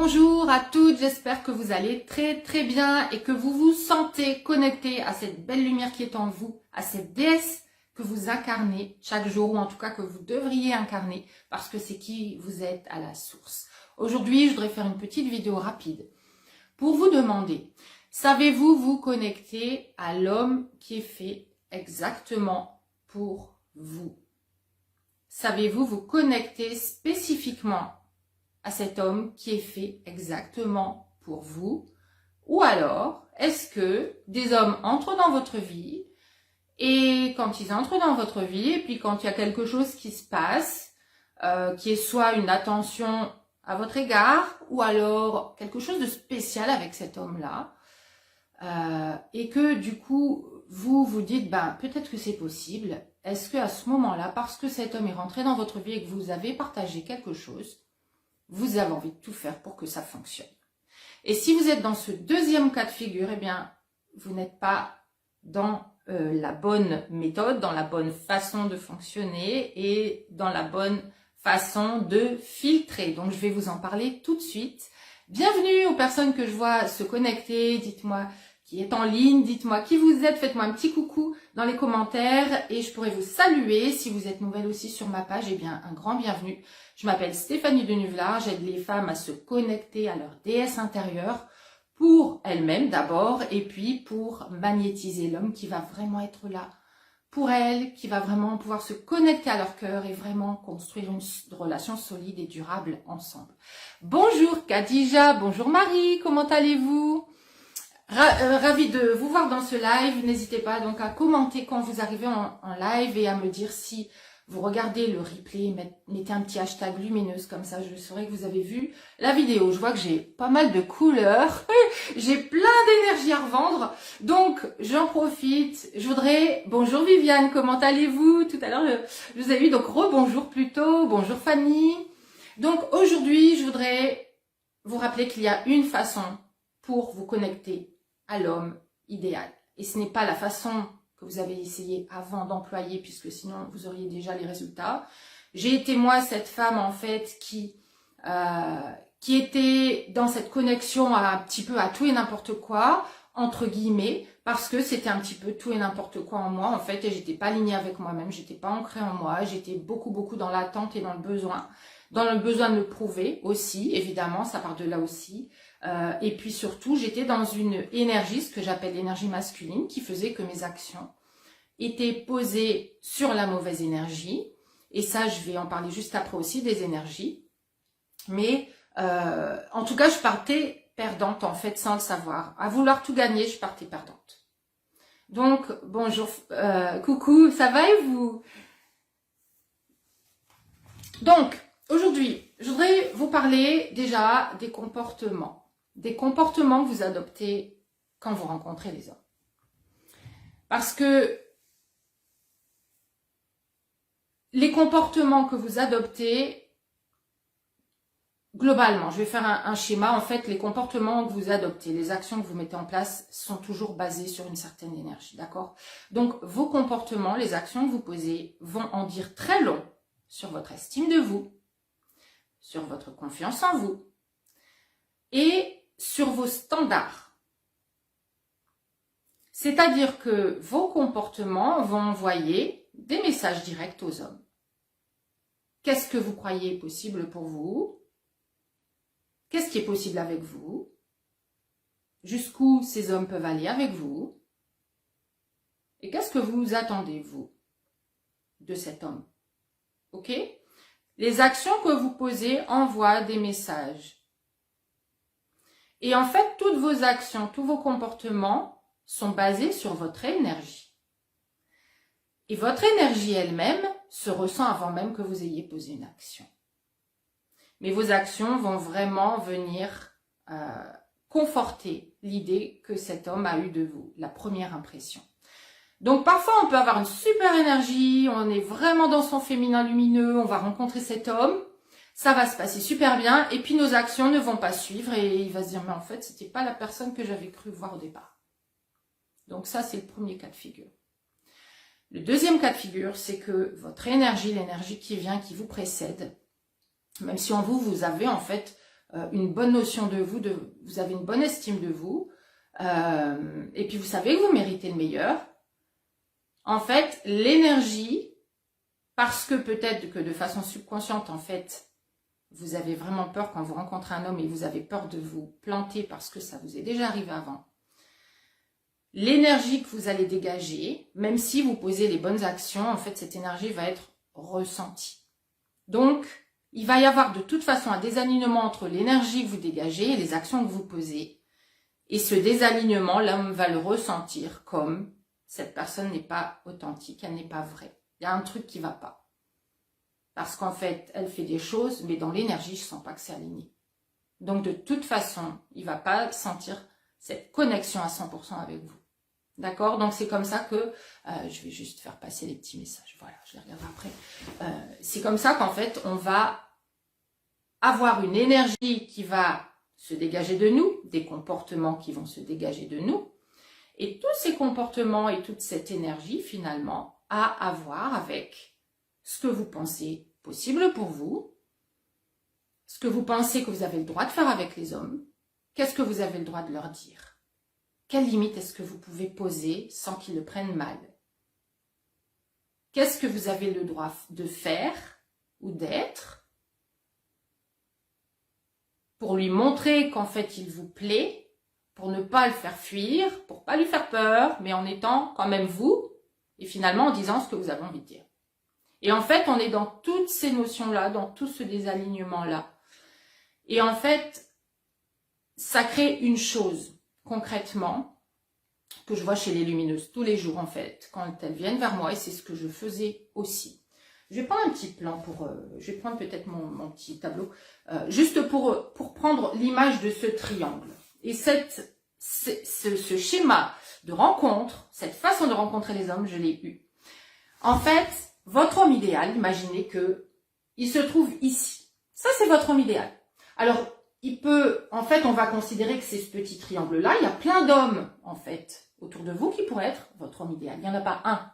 Bonjour à toutes, j'espère que vous allez très bien et que vous vous sentez connecté à cette belle lumière qui est en vous, à cette déesse que vous incarnez chaque jour, ou en tout cas que vous devriez incarner parce que c'est qui vous êtes à la source. Aujourd'hui, je voudrais faire une petite vidéo rapide pour vous demander, savez-vous vous connecter à l'homme qui est fait exactement pour vous? Savez-vous vous connecter spécifiquement à cet homme qui est fait exactement pour vous? Ou alors, est-ce que des hommes entrent dans votre vie et quand ils entrent dans votre vie, et puis quand il y a quelque chose qui se passe, qui est soit une attention à votre égard, ou alors quelque chose de spécial avec cet homme-là, et que du coup, vous vous dites, peut-être que c'est possible. Est-ce qu'à ce moment-là, parce que cet homme est rentré dans votre vie et que vous avez partagé quelque chose, vous avez envie de tout faire pour que ça fonctionne? Et si vous êtes dans ce deuxième cas de figure, eh bien, vous n'êtes pas dans la bonne méthode, dans la bonne façon de fonctionner et dans la bonne façon de filtrer. Donc, je vais vous en parler tout de suite. Bienvenue aux personnes que je vois se connecter. Dites-moi qui est en ligne, dites-moi qui vous êtes, faites-moi un petit coucou dans les commentaires et je pourrais vous saluer. Si vous êtes nouvelle aussi sur ma page, eh bien, un grand bienvenue. Je m'appelle Stéphanie de Nuvelard, j'aide les femmes à se connecter à leur déesse intérieure pour elles-mêmes d'abord et puis pour magnétiser l'homme qui va vraiment être là pour elles, qui va vraiment pouvoir se connecter à leur cœur et vraiment construire une relation solide et durable ensemble. Bonjour Khadija, bonjour Marie, comment allez-vous? Ravie de vous voir dans ce live. N'hésitez pas donc à commenter quand vous arrivez en live et à me dire si vous regardez le replay, mettez un petit hashtag lumineuse, comme ça je saurai que vous avez vu la vidéo. Je vois que j'ai pas mal de couleurs, j'ai plein d'énergie à revendre, donc j'en profite. Je voudrais, bonjour Viviane, comment allez-vous? Tout à l'heure je vous ai vu, donc rebonjour plutôt, bonjour Fanny. Donc aujourd'hui je voudrais vous rappeler qu'il y a une façon pour vous connecter à l'homme idéal. Et ce n'est pas la façon que vous avez essayé avant d'employer, puisque sinon vous auriez déjà les résultats. J'ai été moi cette femme en fait qui était dans cette connexion un petit peu à tout et n'importe quoi, entre guillemets, parce que c'était un petit peu tout et n'importe quoi en moi en fait, et j'étais pas alignée avec moi-même, j'étais pas ancrée en moi, j'étais beaucoup dans l'attente et dans le besoin de le prouver aussi, évidemment, ça part de là aussi. Et puis surtout, j'étais dans une énergie, ce que j'appelle l'énergie masculine, qui faisait que mes actions étaient posées sur la mauvaise énergie. Et ça, je vais en parler juste après aussi, des énergies. Mais en tout cas, je partais perdante, en fait, sans le savoir. À vouloir tout gagner, je partais perdante. Donc, bonjour, coucou, ça va et vous? Donc, aujourd'hui, je voudrais vous parler déjà des comportements que vous adoptez quand vous rencontrez les hommes. Parce que les comportements que vous adoptez, globalement, je vais faire un schéma, en fait, les comportements que vous adoptez, les actions que vous mettez en place sont toujours basées sur une certaine énergie, d'accord? Donc, vos comportements, les actions que vous posez vont en dire très long sur votre estime de vous, sur votre confiance en vous et sur vos standards. C'est-à-dire que vos comportements vont envoyer des messages directs aux hommes. Qu'est-ce que vous croyez possible pour vous? Qu'est-ce qui est possible avec vous? Jusqu'où ces hommes peuvent aller avec vous? Et qu'est-ce que vous attendez, vous, de cet homme? Ok? Les actions que vous posez envoient des messages. Et en fait, toutes vos actions, tous vos comportements sont basés sur votre énergie. Et votre énergie elle-même se ressent avant même que vous ayez posé une action. Mais vos actions vont vraiment venir conforter l'idée que cet homme a eue de vous, la première impression. Donc parfois on peut avoir une super énergie, on est vraiment dans son féminin lumineux, on va rencontrer cet homme, ça va se passer super bien et puis nos actions ne vont pas suivre et il va se dire mais en fait c'était pas la personne que j'avais cru voir au départ. Donc ça c'est le premier cas de figure. Le deuxième cas de figure c'est que votre énergie, l'énergie qui vient, qui vous précède, même si en vous, vous avez en fait une bonne notion de vous, vous avez une bonne estime de vous, et puis vous savez que vous méritez le meilleur. En fait, l'énergie, parce que peut-être que de façon subconsciente, en fait, vous avez vraiment peur quand vous rencontrez un homme et vous avez peur de vous planter parce que ça vous est déjà arrivé avant. L'énergie que vous allez dégager, même si vous posez les bonnes actions, en fait, cette énergie va être ressentie. Donc, il va y avoir de toute façon un désalignement entre l'énergie que vous dégagez et les actions que vous posez. Et ce désalignement, l'homme va le ressentir comme cette personne n'est pas authentique, elle n'est pas vraie. Il y a un truc qui ne va pas. Parce qu'en fait, elle fait des choses, mais dans l'énergie, je ne sens pas que c'est aligné. Donc, de toute façon, il ne va pas sentir cette connexion à 100% avec vous. D'accord? Donc, c'est comme ça que... je vais juste faire passer les petits messages. Voilà, je les regarderai après. C'est comme ça qu'en fait, on va avoir une énergie qui va se dégager de nous, des comportements qui vont se dégager de nous. Et tous ces comportements et toute cette énergie, finalement, a à voir avec ce que vous pensez possible pour vous, ce que vous pensez que vous avez le droit de faire avec les hommes, qu'est-ce que vous avez le droit de leur dire. Quelle limite est-ce que vous pouvez poser sans qu'ils le prennent mal? Qu'est-ce que vous avez le droit de faire ou d'être pour lui montrer qu'en fait il vous plaît, pour ne pas le faire fuir, pour pas lui faire peur, mais en étant quand même vous, et finalement en disant ce que vous avez envie de dire. Et en fait, on est dans toutes ces notions-là, dans tout ce désalignement-là. Et en fait, ça crée une chose. Concrètement, que je vois chez les lumineuses tous les jours en fait, quand elles viennent vers moi, et c'est ce que je faisais aussi. Je vais prendre un petit plan pour, je vais prendre peut-être mon petit tableau, juste pour prendre l'image de ce triangle. Et ce schéma de rencontre, cette façon de rencontrer les hommes, je l'ai eu. En fait, votre homme idéal, imaginez que il se trouve ici. Ça, c'est votre homme idéal. Alors, il peut, en fait, on va considérer que c'est ce petit triangle-là. Il y a plein d'hommes, en fait, autour de vous qui pourraient être votre homme idéal. Il n'y en a pas un,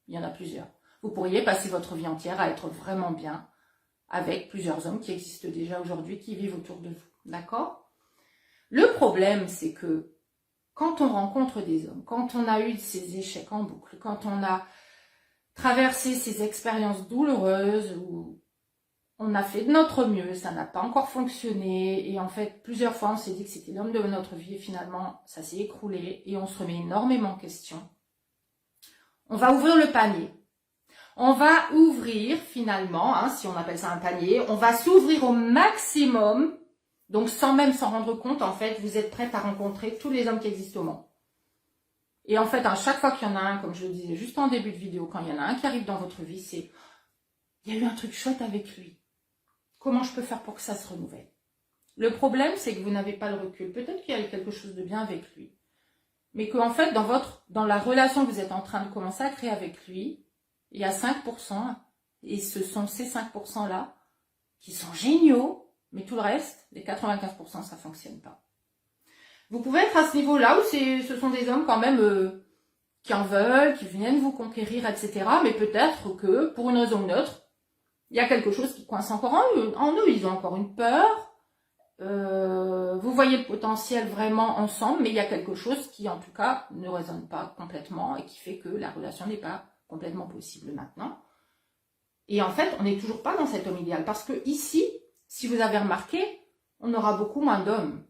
il y en a plusieurs. Vous pourriez passer votre vie entière à être vraiment bien avec plusieurs hommes qui existent déjà aujourd'hui, qui vivent autour de vous. D'accord? Le problème, c'est que quand on rencontre des hommes, quand on a eu ces échecs en boucle, quand on a traversé ces expériences douloureuses où on a fait de notre mieux, ça n'a pas encore fonctionné, et en fait, plusieurs fois, on s'est dit que c'était l'homme de notre vie, et finalement, ça s'est écroulé, et on se remet énormément en question. On va ouvrir le panier. On va ouvrir, finalement, si on appelle ça un panier, on va s'ouvrir au maximum, donc sans même s'en rendre compte, en fait, vous êtes prête à rencontrer tous les hommes qui existent au monde. Et en fait, à chaque fois qu'il y en a un, comme je le disais juste en début de vidéo, quand il y en a un qui arrive dans votre vie, c'est « il y a eu un truc chouette avec lui. Comment je peux faire pour que ça se renouvelle ?» Le problème, c'est que vous n'avez pas le recul. Peut-être qu'il y a eu quelque chose de bien avec lui. Mais qu'en fait, dans la relation que vous êtes en train de commencer à créer avec lui, il y a 5%, et ce sont ces 5%-là qui sont géniaux, mais tout le reste, les 95%, ça ne fonctionne pas. Vous pouvez être à ce niveau-là où ce sont des hommes quand même qui en veulent, qui viennent vous conquérir, etc. Mais peut-être que, pour une raison ou une autre, il y a quelque chose qui coince encore en eux. Ils ont encore une peur. Vous voyez le potentiel vraiment ensemble, mais il y a quelque chose qui, en tout cas, ne résonne pas complètement et qui fait que la relation n'est pas complètement possible maintenant. Et en fait, on n'est toujours pas dans cet homme idéal. Parce que ici, si vous avez remarqué, on aura beaucoup moins d'hommes.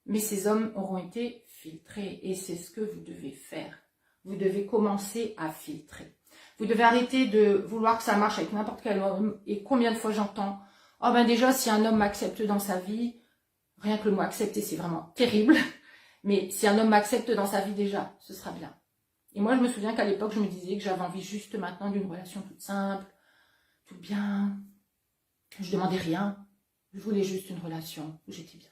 Mais ces hommes auront été filtrés. Et c'est ce que vous devez faire. Vous devez commencer à filtrer. Vous devez arrêter de vouloir que ça marche avec n'importe quel homme. Et combien de fois j'entends « Oh ben déjà, si un homme m'accepte dans sa vie, rien que le mot accepter, c'est vraiment terrible. Mais si un homme m'accepte dans sa vie déjà, ce sera bien. » Et moi, je me souviens qu'à l'époque, je me disais que j'avais envie juste maintenant d'une relation toute simple, toute bien. Je demandais rien. Je voulais juste une relation où j'étais bien.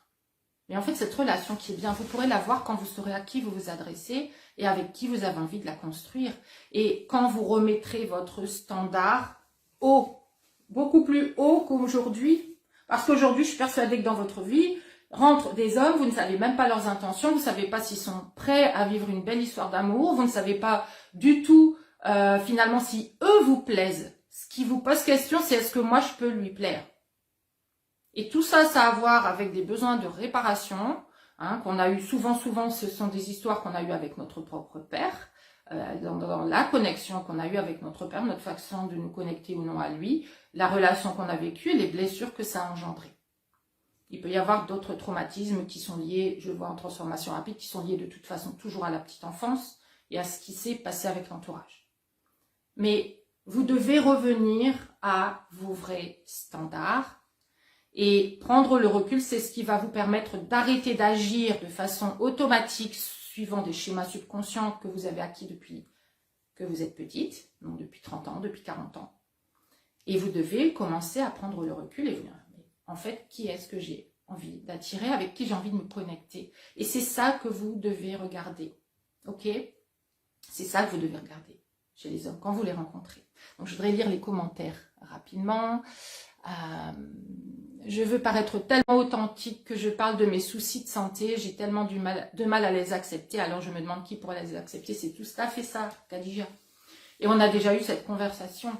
Mais en fait, cette relation qui est bien, vous pourrez la voir quand vous saurez à qui vous vous adressez et avec qui vous avez envie de la construire. Et quand vous remettrez votre standard haut, beaucoup plus haut qu'aujourd'hui. Parce qu'aujourd'hui, je suis persuadée que dans votre vie, rentrent des hommes, vous ne savez même pas leurs intentions, vous ne savez pas s'ils sont prêts à vivre une belle histoire d'amour, vous ne savez pas du tout finalement si eux vous plaisent. Ce qui vous pose question, c'est est-ce que moi je peux lui plaire? Et tout ça, ça a à voir avec des besoins de réparation, hein, qu'on a eu souvent, ce sont des histoires qu'on a eues avec notre propre père, dans la connexion qu'on a eue avec notre père, notre façon de nous connecter ou non à lui, la relation qu'on a vécue et les blessures que ça a engendrées. Il peut y avoir d'autres traumatismes qui sont liés, je le vois en transformation rapide, qui sont liés de toute façon toujours à la petite enfance et à ce qui s'est passé avec l'entourage. Mais vous devez revenir à vos vrais standards et prendre le recul, c'est ce qui va vous permettre d'arrêter d'agir de façon automatique suivant des schémas subconscients que vous avez acquis depuis que vous êtes petite, donc depuis 30 ans, depuis 40 ans. Et vous devez commencer à prendre le recul et vous dire, en fait, qui est-ce que j'ai envie d'attirer, avec qui j'ai envie de me connecter. Et c'est ça que vous devez regarder, ok? C'est ça que vous devez regarder chez les hommes, quand vous les rencontrez. Donc, je voudrais lire les commentaires rapidement. Je veux paraître tellement authentique que je parle de mes soucis de santé. J'ai tellement de mal à les accepter. Alors, je me demande qui pourrait les accepter. C'est tout à fait ça, Khadija. Et on a déjà eu cette conversation.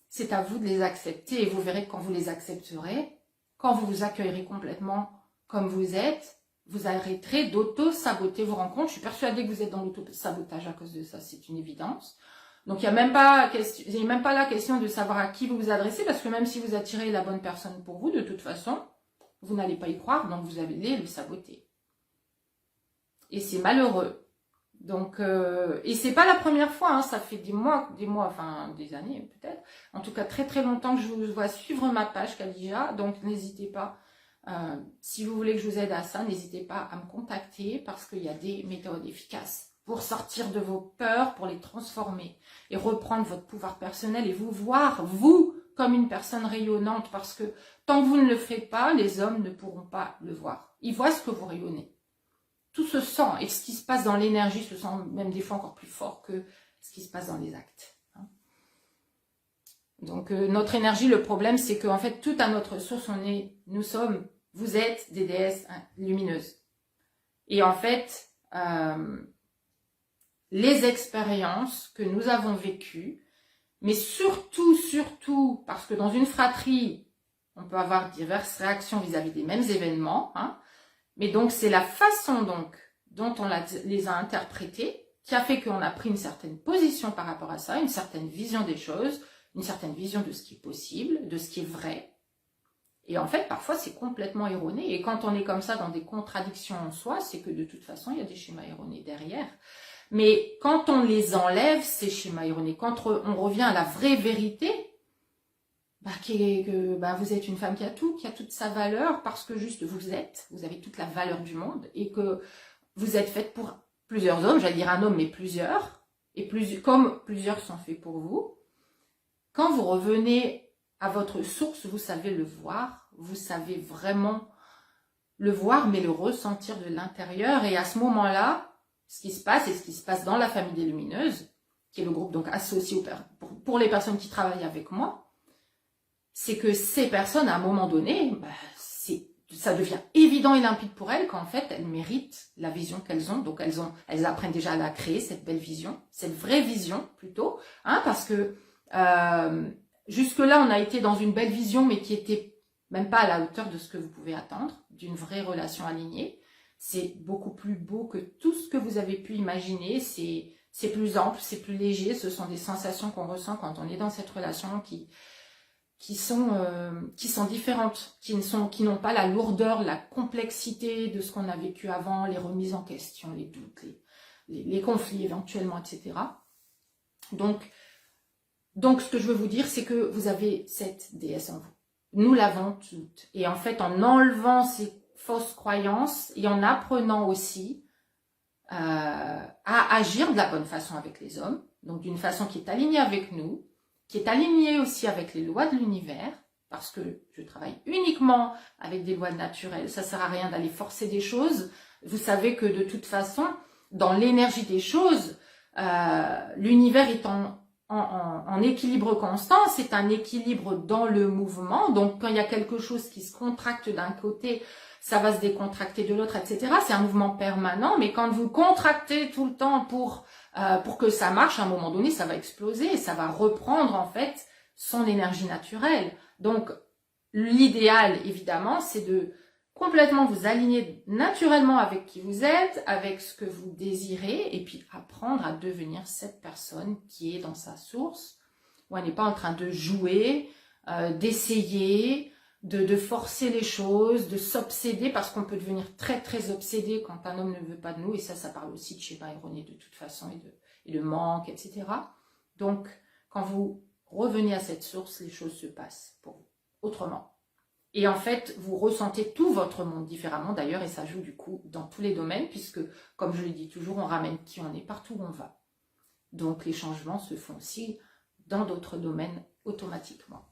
C'est à vous de les accepter. Et vous verrez que quand vous les accepterez, quand vous vous accueillerez complètement comme vous êtes, vous arrêterez d'auto-saboter vos rencontres. Je suis persuadée que vous êtes dans l'auto-sabotage à cause de ça. C'est une évidence. Donc, il n'y a même pas la question de savoir à qui vous vous adressez, parce que même si vous attirez la bonne personne pour vous, de toute façon, vous n'allez pas y croire, donc vous allez le saboter. Et c'est malheureux. Donc, et c'est pas la première fois, hein, ça fait des mois, enfin des années peut-être, en tout cas très très longtemps que je vous vois suivre ma page Khadija, donc n'hésitez pas, si vous voulez que je vous aide à ça, n'hésitez pas à me contacter, parce qu'il y a des méthodes efficaces pour sortir de vos peurs, pour les transformer et reprendre votre pouvoir personnel et vous voir, vous, comme une personne rayonnante, parce que tant que vous ne le faites pas, les hommes ne pourront pas le voir. Ils voient ce que vous rayonnez. Tout se sent, et ce qui se passe dans l'énergie se sent même des fois encore plus fort que ce qui se passe dans les actes. Donc notre énergie, le problème, c'est qu'en fait, tout à notre source, vous êtes des déesses lumineuses. Et en fait, les expériences que nous avons vécues, mais surtout, parce que dans une fratrie, on peut avoir diverses réactions vis-à-vis des mêmes événements, hein, mais donc c'est la façon dont on les a interprétés qui a fait qu'on a pris une certaine position par rapport à ça, une certaine vision des choses, une certaine vision de ce qui est possible, de ce qui est vrai. Et en fait, parfois, c'est complètement erroné. Et quand on est comme ça dans des contradictions en soi, c'est que de toute façon, il y a des schémas erronés derrière. Mais quand on les enlève, ces schémas erronés, quand on revient à la vraie vérité, vous êtes une femme qui a toute sa valeur, parce que juste vous avez toute la valeur du monde, et que vous êtes faite pour plusieurs hommes, j'allais dire un homme, mais plusieurs, comme plusieurs sont faits pour vous. Quand vous revenez à votre source, vous savez le voir, vous savez vraiment le voir, mais le ressentir de l'intérieur, et à ce moment-là, ce qui se passe, et ce qui se passe dans la famille des Lumineuses, qui est le groupe donc associé pour les personnes qui travaillent avec moi, c'est que ces personnes, à un moment donné, ça devient évident et limpide pour elles qu'en fait, elles méritent la vision qu'elles ont. Donc, elles apprennent déjà à la créer, cette belle vision, cette vraie vision plutôt, hein, parce que jusque-là, on a été dans une belle vision, mais qui était même pas à la hauteur de ce que vous pouvez attendre, d'une vraie relation alignée. C'est beaucoup plus beau que tout ce que vous avez pu imaginer, c'est plus ample, c'est plus léger, ce sont des sensations qu'on ressent quand on est dans cette relation qui sont différentes, qui n'ont pas la lourdeur, la complexité de ce qu'on a vécu avant, les remises en question, les doutes, les conflits éventuellement, etc. Donc, ce que je veux vous dire, c'est que vous avez cette déesse en vous. Nous l'avons toutes. Et en fait, en enlevant ces fausses croyances et en apprenant aussi à agir de la bonne façon avec les hommes, donc d'une façon qui est alignée avec nous, qui est alignée aussi avec les lois de l'univers, parce que je travaille uniquement avec des lois naturelles, ça sert à rien d'aller forcer des choses. Vous savez que de toute façon, dans l'énergie des choses, l'univers est en équilibre constant, c'est un équilibre dans le mouvement, donc quand il y a quelque chose qui se contracte d'un côté, ça va se décontracter de l'autre, etc. C'est un mouvement permanent, mais quand vous contractez tout le temps pour que ça marche, à un moment donné, ça va exploser et ça va reprendre en fait son énergie naturelle. Donc, l'idéal, évidemment, c'est de complètement vous aligner naturellement avec qui vous êtes, avec ce que vous désirez, et puis apprendre à devenir cette personne qui est dans sa source, où elle n'est pas en train de jouer, d'essayer, de forcer les choses, de s'obséder, parce qu'on peut devenir très très obsédé quand un homme ne veut pas de nous, et ça parle aussi de schéma erroné de toute façon, et de manque, etc. Donc, quand vous revenez à cette source, les choses se passent pour vous, autrement. Et en fait, vous ressentez tout votre monde différemment d'ailleurs, et ça joue du coup dans tous les domaines, puisque, comme je le dis toujours, on ramène qui on est partout où on va. Donc, les changements se font aussi dans d'autres domaines automatiquement.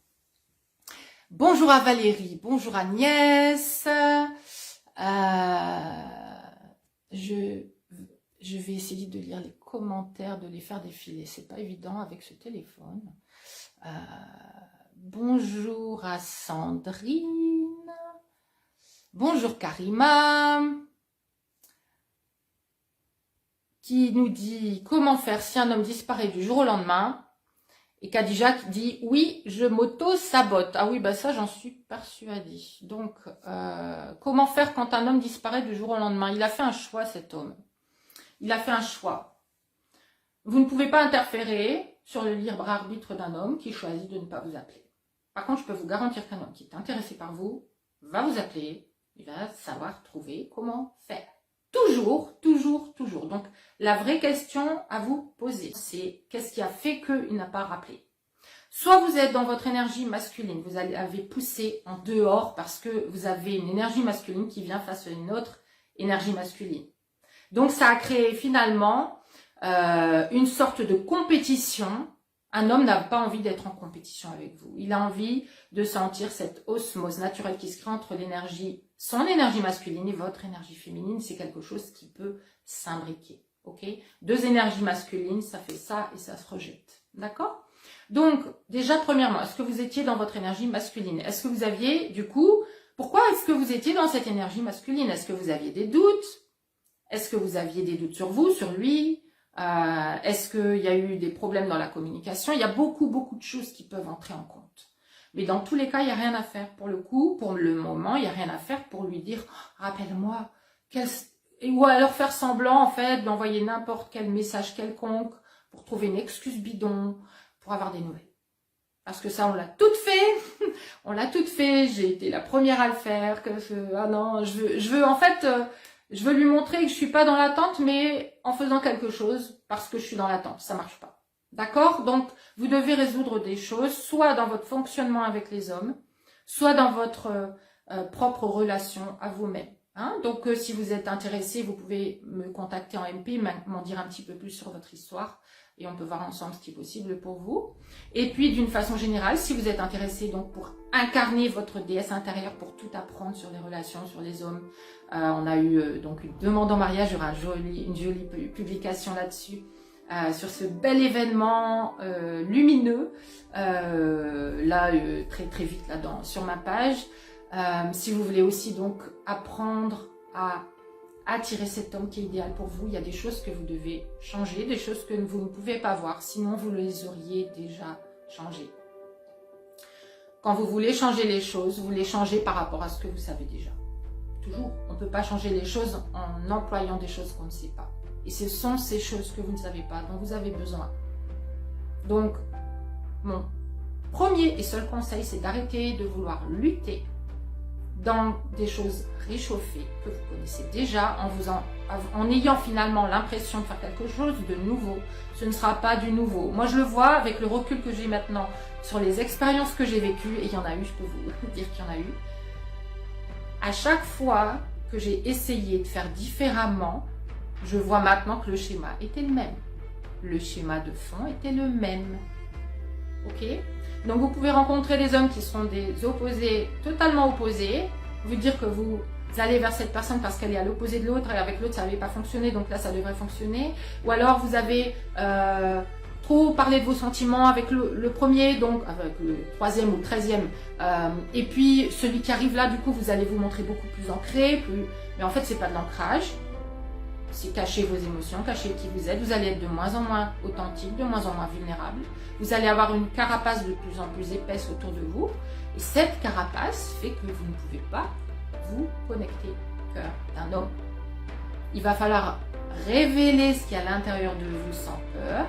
Bonjour à Valérie, bonjour Agnès. Je vais essayer de lire les commentaires, de les faire défiler. C'est pas évident avec ce téléphone. Bonjour à Sandrine. Bonjour Karima. Qui nous dit comment faire si un homme disparaît du jour au lendemain. Et Khadija qui dit oui, je m'auto-sabote. Ah oui, bah ça j'en suis persuadée. Donc, comment faire quand un homme disparaît du jour au lendemain? Il a fait un choix, cet homme. Il a fait un choix. Vous ne pouvez pas interférer sur le libre arbitre d'un homme qui choisit de ne pas vous appeler. Par contre, je peux vous garantir qu'un homme qui est intéressé par vous va vous appeler. Il va savoir trouver comment faire. Toujours, toujours, toujours. Donc, la vraie question à vous poser, c'est qu'est-ce qui a fait qu'il n'a pas rappelé? Soit vous êtes dans votre énergie masculine, vous avez poussé en dehors parce que vous avez une énergie masculine qui vient face à une autre énergie masculine. Donc, ça a créé finalement une sorte de compétition. Un homme n'a pas envie d'être en compétition avec vous. Il a envie de sentir cette osmose naturelle qui se crée entre son énergie masculine et votre énergie féminine. C'est quelque chose qui peut s'imbriquer. Ok? Deux énergies masculines, ça fait ça et ça se rejette. D'accord? Donc, déjà, premièrement, est-ce que vous étiez dans votre énergie masculine? Est-ce que vous aviez, du coup, pourquoi est-ce que vous étiez dans cette énergie masculine? Est-ce que vous aviez des doutes? Est-ce que vous aviez des doutes sur vous, sur lui? Est-ce qu'il y a eu des problèmes dans la communication? Il y a beaucoup de choses qui peuvent entrer en compte. Mais dans tous les cas, il n'y a rien à faire. Pour le coup, pour le moment, il n'y a rien à faire pour lui dire « Rappelle-moi ». Ou alors faire semblant, en fait, d'envoyer n'importe quel message quelconque pour trouver une excuse bidon, pour avoir des nouvelles. Parce que ça, on l'a toutes fait. On l'a toutes fait. J'ai été la première à le faire. Ah non, je veux lui montrer que je suis pas dans l'attente, mais en faisant quelque chose parce que je suis dans l'attente. Ça marche pas. D'accord? Donc, vous devez résoudre des choses, soit dans votre fonctionnement avec les hommes, soit dans votre propre relation à vous-même. Hein? Donc, si vous êtes intéressé, vous pouvez me contacter en MP, m'en dire un petit peu plus sur votre histoire et on peut voir ensemble ce qui est possible pour vous. Et puis, d'une façon générale, si vous êtes intéressé donc pour incarner votre déesse intérieure, pour tout apprendre sur les relations, sur les hommes, on a eu donc une demande en mariage, il y aura une jolie publication là-dessus, sur ce bel événement lumineux, très très vite là sur ma page. Si vous voulez aussi donc apprendre à attirer cet homme qui est idéal pour vous, il y a des choses que vous devez changer, des choses que vous ne pouvez pas voir, sinon vous les auriez déjà changées. Quand vous voulez changer les choses, vous les changez par rapport à ce que vous savez déjà. Toujours, on ne peut pas changer les choses en employant des choses qu'on ne sait pas. Et ce sont ces choses que vous ne savez pas, dont vous avez besoin. Donc, mon premier et seul conseil, c'est d'arrêter de vouloir lutter dans des choses réchauffées que vous connaissez déjà, en ayant finalement l'impression de faire quelque chose de nouveau. Ce ne sera pas du nouveau. Moi, je le vois avec le recul que j'ai maintenant sur les expériences que j'ai vécues, et il y en a eu, je peux vous dire qu'il y en a eu. À chaque fois que j'ai essayé de faire différemment, je vois maintenant que le schéma était le même. Le schéma de fond était le même. Ok? Donc vous pouvez rencontrer des hommes qui sont des opposés, totalement opposés, vous dire que vous allez vers cette personne parce qu'elle est à l'opposé de l'autre et avec l'autre ça n'avait pas fonctionné, donc là ça devrait fonctionner. Ou alors vous avez trop parlé de vos sentiments avec le premier, donc avec le troisième ou le 13e, et puis celui qui arrive là, du coup vous allez vous montrer beaucoup plus ancré, mais en fait c'est pas de l'ancrage. c'est cacher vos émotions, cacher qui vous êtes. Vous allez être de moins en moins authentique, de moins en moins vulnérable. Vous allez avoir une carapace de plus en plus épaisse autour de vous. Et cette carapace fait que vous ne pouvez pas vous connecter au cœur d'un homme. Il va falloir révéler ce qu'il y a à l'intérieur de vous sans peur.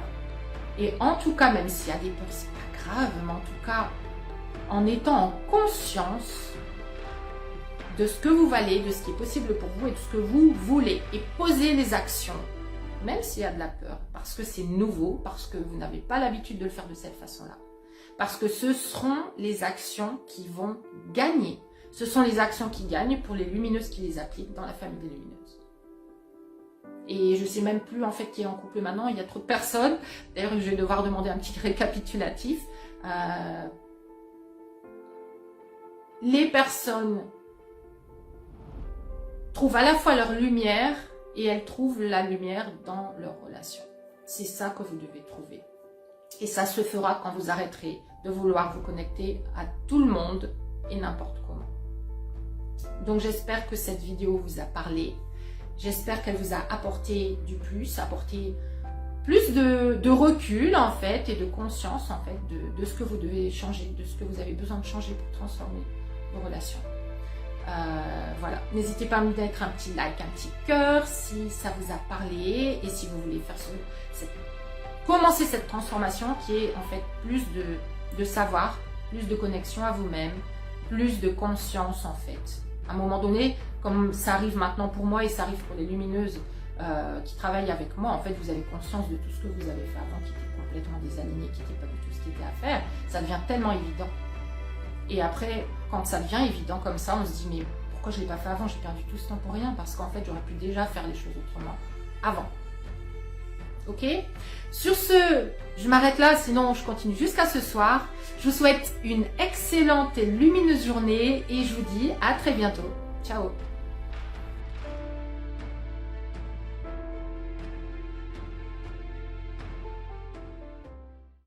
Et en tout cas, même s'il y a des peurs, c'est pas grave, mais en tout cas, en étant en conscience de ce que vous valez, de ce qui est possible pour vous et de ce que vous voulez. Et posez les actions, même s'il y a de la peur, parce que c'est nouveau, parce que vous n'avez pas l'habitude de le faire de cette façon-là. Parce que ce seront les actions qui vont gagner. Ce sont les actions qui gagnent pour les lumineuses qui les appliquent dans la famille des lumineuses. Et je ne sais même plus en fait qui est en couple maintenant, il y a trop de personnes. D'ailleurs, je vais devoir demander un petit récapitulatif. Les personnes trouvent à la fois leur lumière et elles trouvent la lumière dans leur relation. C'est ça que vous devez trouver. Et ça se fera quand vous arrêterez de vouloir vous connecter à tout le monde et n'importe comment. Donc j'espère que cette vidéo vous a parlé. J'espère qu'elle vous a apporté du plus, apporté plus de recul en fait et de conscience en fait de ce que vous devez changer, de ce que vous avez besoin de changer pour transformer vos relations. Voilà, n'hésitez pas à me mettre un petit like, un petit cœur si ça vous a parlé et si vous voulez faire commencer cette transformation qui est en fait plus de savoir, plus de connexion à vous-même, plus de conscience en fait. À un moment donné, comme ça arrive maintenant pour moi et ça arrive pour les lumineuses qui travaillent avec moi, en fait vous avez conscience de tout ce que vous avez fait avant qui était complètement désaligné, qui n'était pas du tout ce qui était à faire, ça devient tellement évident. Et après, quand ça devient évident comme ça, on se dit mais pourquoi je ne l'ai pas fait avant? J'ai perdu tout ce temps pour rien parce qu'en fait j'aurais pu déjà faire les choses autrement avant. Ok? Sur ce, je m'arrête là, sinon je continue jusqu'à ce soir. Je vous souhaite une excellente et lumineuse journée et je vous dis à très bientôt. Ciao!